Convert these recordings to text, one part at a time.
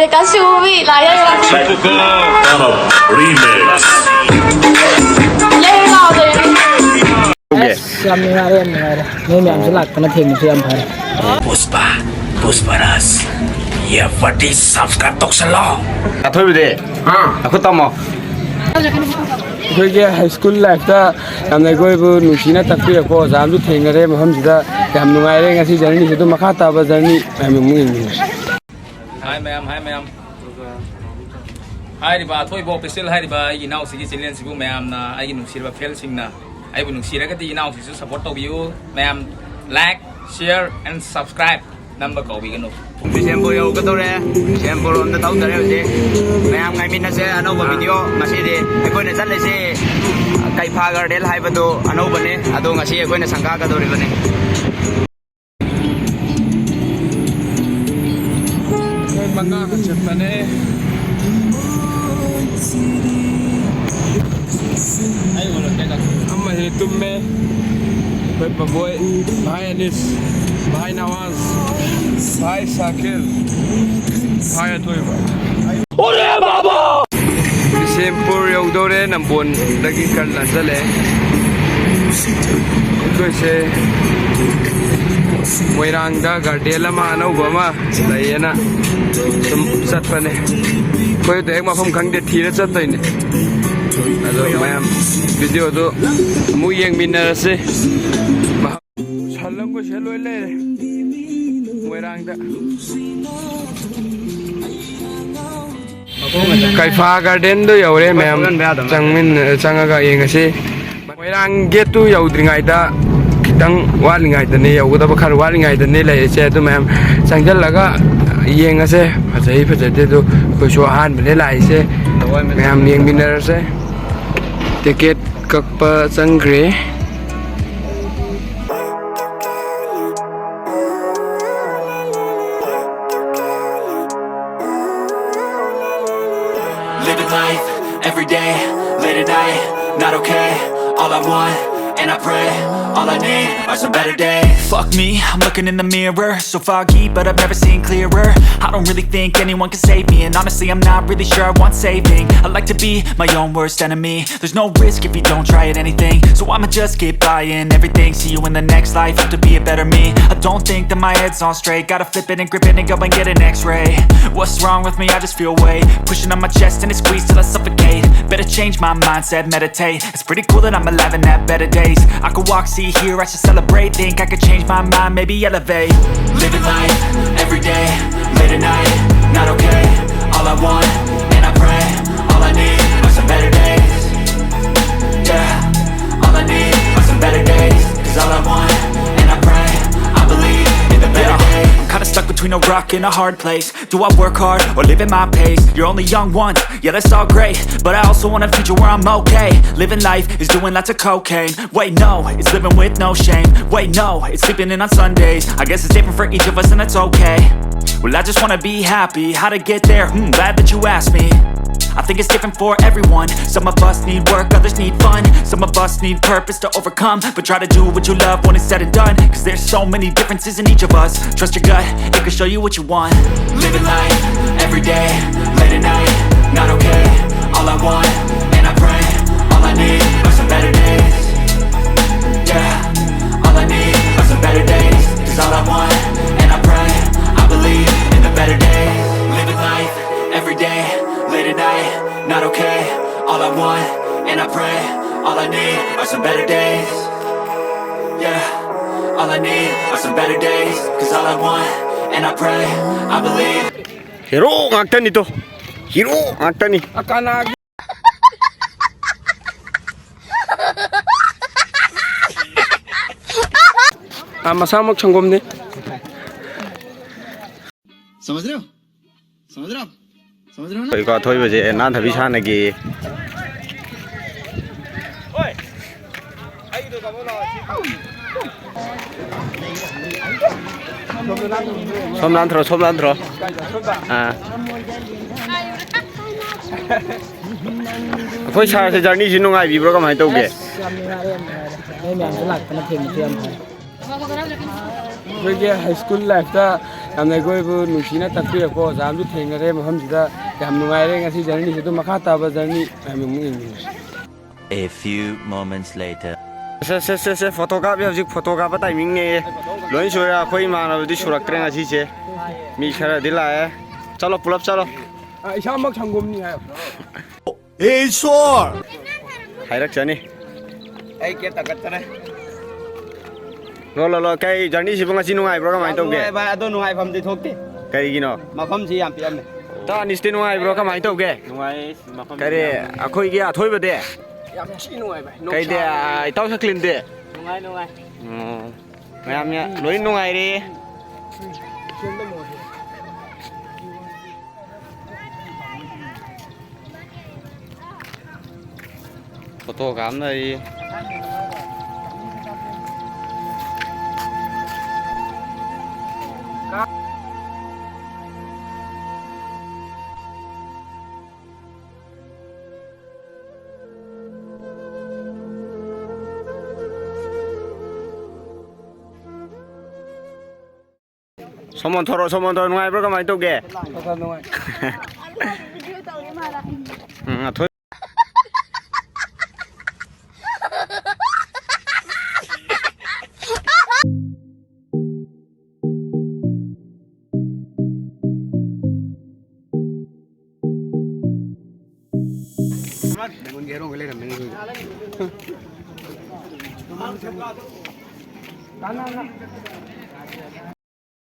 Kasubi, Laya. Typical on a remix. Puspa, Pusparas. Ya, what is subscribe to salo? athoibide aku tamo ꯑꯩꯈꯣꯏꯒꯤ high school ꯂꯥꯏꯐꯇ ꯌꯥꯝꯅ ꯑꯩꯈꯣꯏꯕꯨ ꯅꯨꯡꯁꯤꯅ ꯇꯥꯛꯄꯤꯔꯛꯄ ꯑꯣꯖꯥ ꯑꯃꯁꯨ ꯊꯦꯡꯅꯔꯦ ꯃꯐꯝꯁꯤꯗ ꯌꯥꯝ ꯅꯨꯡꯉꯥꯏꯔꯦ ꯉꯁꯤ ꯖꯔꯅꯤꯁꯤ ꯑꯗꯨꯝ ꯃꯈꯥ ꯇꯥꯕ ꯖꯔꯅꯤ ꯃꯌꯥꯝ ꯑꯃꯨꯛ ꯌꯦꯡꯃꯤꯟꯅꯔꯦ Hi ma'am. Haibirmmo athoibaofficial haibirmmo ai inausigi channel sibu maymna ai nungsirba fel singna ai bu nungsiragadi inausisu support tawbiu ma'am like share and subscribe number kawbiganu December yo gadore December on the tawdare je mayam ngai min se anova video ngasi de akoina challe se Keipha garden haibado anova ne ado ngasi akoina sangka gadore bane manga ka chapane ai wala teka amma he tumme bhai baboy bhai anis bhai nawaz bhai sakil bhai athoiba ore baba December yaudore nambon dagi karla chale koise Moirangda garden lama anauba ma layena sum satpane koi to ek mafam khangde thira chattoine ado mayam video do mu yengminarase salam ko seloi le Moirangda Keipha garden do yaure mayam changaga yengase Moirang gate tu yaudringai da kitang walingai da ne yaudaba khar walingai da ne lai che tu mayam changjalaga yengase phajai phajate do koiso han bane lai se mayam yengminarase ticket kakpa changre Living life every day, late at night, not okay. All I want, and I pray, all I need are some better days. Fuck me, I'm looking in the mirror, so foggy, but I've never seen clearer. I don't really think anyone can save me, and honestly I'm not really sure I want saving. I like to be my own worst enemy. There's no risk if you don't try at anything, so I'ma just keep buying everything. See you in the next life, have to be a better me. I don't think that my head's on straight, gotta flip it and grip it and go and get an x-ray. What's wrong with me? I just feel weight pushing on my chest and it squeezes till I suffocate. Better change my mindset, meditate. It's pretty cool that I'm alive and have better days. I could walk, see, hear, I should celebrate. Think I could change my mind, maybe elevate. Living life, every day, late at night, not okay. All I want, and I pray, all I need are some better days. Yeah, all I need are some better days. Cause all I want, and I pray, I believe in the better days. I'm kinda stuck between a rock and a hard place. Do I work hard or live at my pace? You're only young once, yeah that's all great, but I also want a future where I'm okay. Living life is doing lots of cocaine. Wait no, it's living with no shame. Wait no, it's sleeping in on Sundays. I guess it's different for each of us and that's okay. Well I just wanna be happy, how to get there? Glad that you asked me. I think it's different for everyone. Some of us need work, others need fun. Some of us need purpose to overcome. But try to do what you love when it's said and done. Cause there's so many differences in each of us. Trust your gut, it can show you what you want. Living life, every day, late at night, not okay. All I want, and I pray, all I need are some better days. Yeah, all I need are some better days. Cause all I want, and I pray, I believe in the better days. Living life, every day, late at night, not okay. All I want, and I pray, all I need are some better days. Yeah, all I need are some better days. Cause all I want, and I pray, I believe. hero ngaktan itu hero ngaktan nih akana masamok changgom nih समझ रहे हो आप koi ko athoiba je nan thabi sana gi somlan thro koi sa se journey ji nungai bi bro kamai tauge ꯑꯩꯈꯣꯏꯒꯤ high school ꯂꯥꯏꯐꯇ ꯌꯥꯝꯅ ꯑꯩꯈꯣꯏꯕꯨ ꯅꯨꯡꯁꯤꯅ ꯇꯥꯛꯄꯤꯔꯛꯄ ꯑꯣꯖꯥ ꯑꯃꯁꯨ ꯊꯦꯡꯅꯔꯦ ꯃꯐꯝꯁꯤꯗ ꯌꯥꯝ ꯅꯨꯡꯉꯥꯏꯔꯦ ꯉꯁꯤ ꯖꯔꯅꯤꯁꯤ ꯑꯗꯨꯝ ꯃꯈꯥ ꯇꯥꯕ ꯖꯔꯅꯤ ꯃꯌꯥꯝ ꯑꯃꯨꯛ ꯌꯦꯡꯃꯤꯟꯅꯔꯦ. A few moments later. Say photo ꯀꯥꯞꯄꯦ ꯍꯧꯖꯤꯛ ꯐꯣꯇꯣ ꯀꯥꯞꯄ ꯇꯥꯏꯃꯤꯡꯅꯦ ꯂꯣꯏ ꯁꯨꯔꯦ ꯑꯩꯈꯣꯏ ꯏꯃꯥꯟꯅꯕꯗꯤ ꯁꯨꯔꯛꯇ꯭ꯔꯦ ꯉꯁꯤꯁꯦ ꯃꯤ ꯈꯔꯗꯤ ꯂꯥꯛꯑꯦ ꯆꯠꯂꯣ ꯄꯨꯂꯞ ꯆꯠꯂꯣ ꯏꯁꯥꯃꯛ ꯁꯪꯒꯣꯝꯅꯤ ꯍꯥꯏꯌꯣ. ꯍꯥꯏꯔꯛꯆꯅꯤ ꯑꯩ ꯀꯦ ꯇꯥꯀꯠꯇꯔꯦ ꯂꯣ ꯀꯩ ꯖꯔꯅꯤꯁꯤꯕꯨ ꯉꯁꯤ ꯅꯨꯡꯉꯥꯏꯕ꯭ꯔꯣ ꯀꯃꯥꯏꯅ ꯇꯧꯒꯦ ꯚꯥꯏ ꯑꯗꯣ ꯅꯨꯡꯉꯥꯏꯐꯝꯗꯤ ꯊꯣꯛꯇꯦ ꯀꯩꯒꯤꯅꯣ ꯃꯐꯝꯁꯤ ꯌꯥꯝ ꯄꯤꯛꯑꯝꯃꯦ ꯇꯥꯅꯤꯁꯇꯤ ꯅꯨꯡꯉꯥꯏꯕ꯭ꯔꯣ ꯀꯃꯥꯏꯅ ꯇꯧꯒꯦ ꯅꯨꯡꯉꯥꯏ ꯃꯐꯝ ꯀꯔꯤ ꯑꯩꯈꯣꯏꯒꯤ ꯑꯊꯣꯏꯕꯗꯤ ꯌꯥꯝ ꯊꯤ ꯅꯨꯡꯉꯥꯏ ꯚꯥꯏ. ꯀꯩꯗꯤ ꯏꯇꯥꯎ ꯁꯀ꯭ꯂꯤꯟꯗꯤ ꯅꯨꯡꯉꯥꯏ ꯃꯌꯥꯝ ꯂꯣꯏ ꯅꯨꯡꯉꯥꯏꯔꯦ photo ꯀꯥꯞꯅꯔꯤ 소문 털어 누가이브가 많이 또게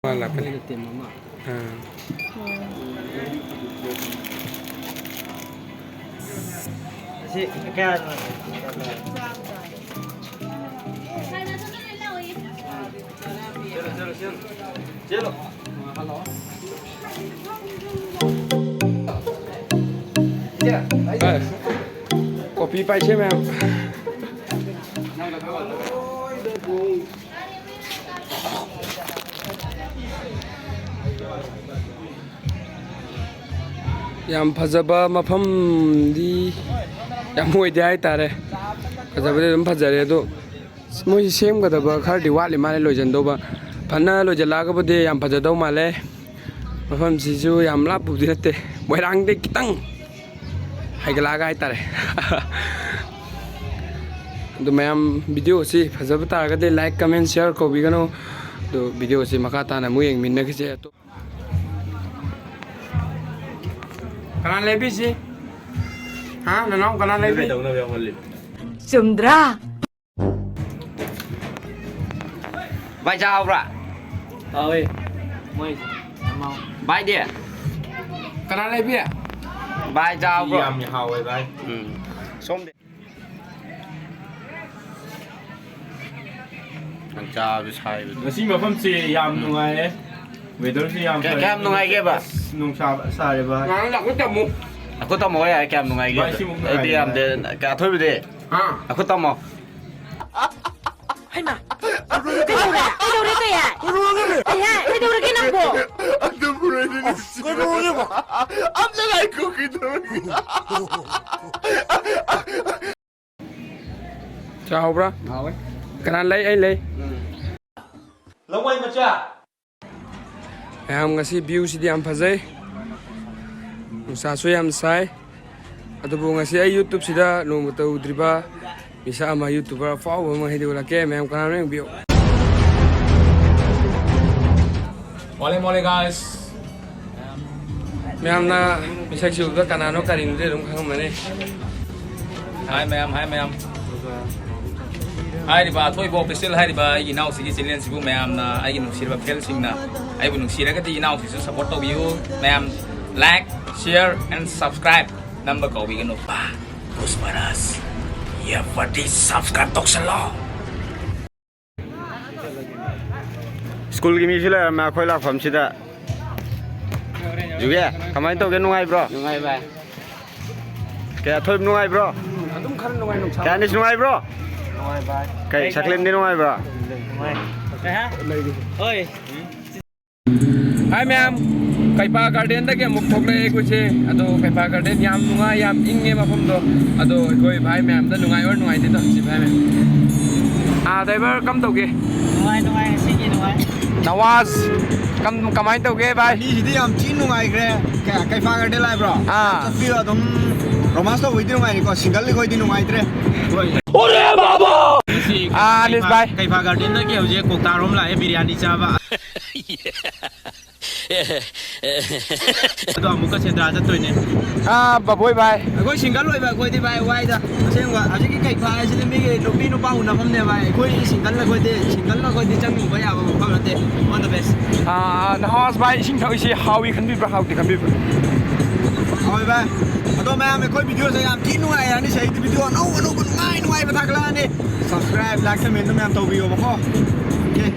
Wala pala tim mama. Si kaya Chelo. Hello. Yeah. Copy pa che ma'am. Yam phajaba mafam di yam moide hai tare phajaba dum phajare do moi sem ga da ba khar di wali male lojan do ba phana lojala ga bode yam phajado male mafam si ju yam lap bu dirate moirang de kitang hai ga la ga hai tare do mayam video si phajaba ta ga de like comment share ko bi gano do video si makha ta na mu yeng min na ki se to Kanan lebi sih? Hah? Nanong kanan lebi? Sumdra. Bài chào ra Ơi. Moi. Mau. bài đi Kanan lebi ya? bài chào bro Yam hao vậy bài. xôm đi anh chào với sai Ngasi mafamsi yam nungai. Weather si yam. kem nung ai kia ba Nung sa re ba. Nang nak kita mu. aku tao mò ai kem nung ai kia ai đi làm để cả thôi bây giờ Ah. aku tao mò Hay mà. Cái đâu đấy? Cái đâu đấy cái à? Cái à? Cái đâu đấy cái nắp bộ? Chào bro. Kanan lấy ai lấy? Long way macha. Em ngasi view si diam phajai. Nusa so yam sai. Adubu ngasi ai YouTube sida no mata udriba. Bisa ama YouTuber follow ma hedi wala ke mem kanan reng view. Mole guys. Mem na bisa siu ga kanan no karin de dum khang mane. Hi ma'am. Haibirmmo athoibaofficial haibirmmo inau sigi channel sibu maym na ai nu sirba fel singna ai bu nu siragati inau sisu support to you maym like share and subscribe number ko bi gano pa prosperous ya pati subscribe tok salo school gimi sila ma khoi la pham sida juga kamai to ke nung ai bro Nungai bài. ke thôi nung ai bro Adum khar no ngai no cha. ke nung ai bro Nungai bài. cái saklim đi nung ai bro Nungai. Cái ha? Ơi. Hi ma'am. Keipha garden da ke muk thok le ko che ado Keipha garden yam nunga yam inge ma phom do ado koi bhai ma'am da nungai or nungai de to si bhai ma'am. Driver kam to ke? Nungai. Sige nungai. Nawaz Kamain tau ge bai. Ni sidi am chin nungai kre Keipha garden lai bro. Tapi adum romance to video ngai ko single li koi di nungai tre. Ore baba. Nis bai. Keipha garden da ke hoje kokta rom la biryani chaba. Ado amuka chendra ja toine. Baboi bai. Koi single loi ba koi di bai wai da. Seng wa aji ki Keipha sidi mi ge no pi no pa una pham ne bai. Koi single la koi de single la koi di chang ba ya ba pham te. On the best. Na house bai sing thau isi hawi khan bi bra hawi khan bi. Hawi bai. Ado ma'am koi video sa yam tin nungai ya ni sei di video no nungai ba thak la ni. Subscribe like comment ma'am to bi ba ko. Okay.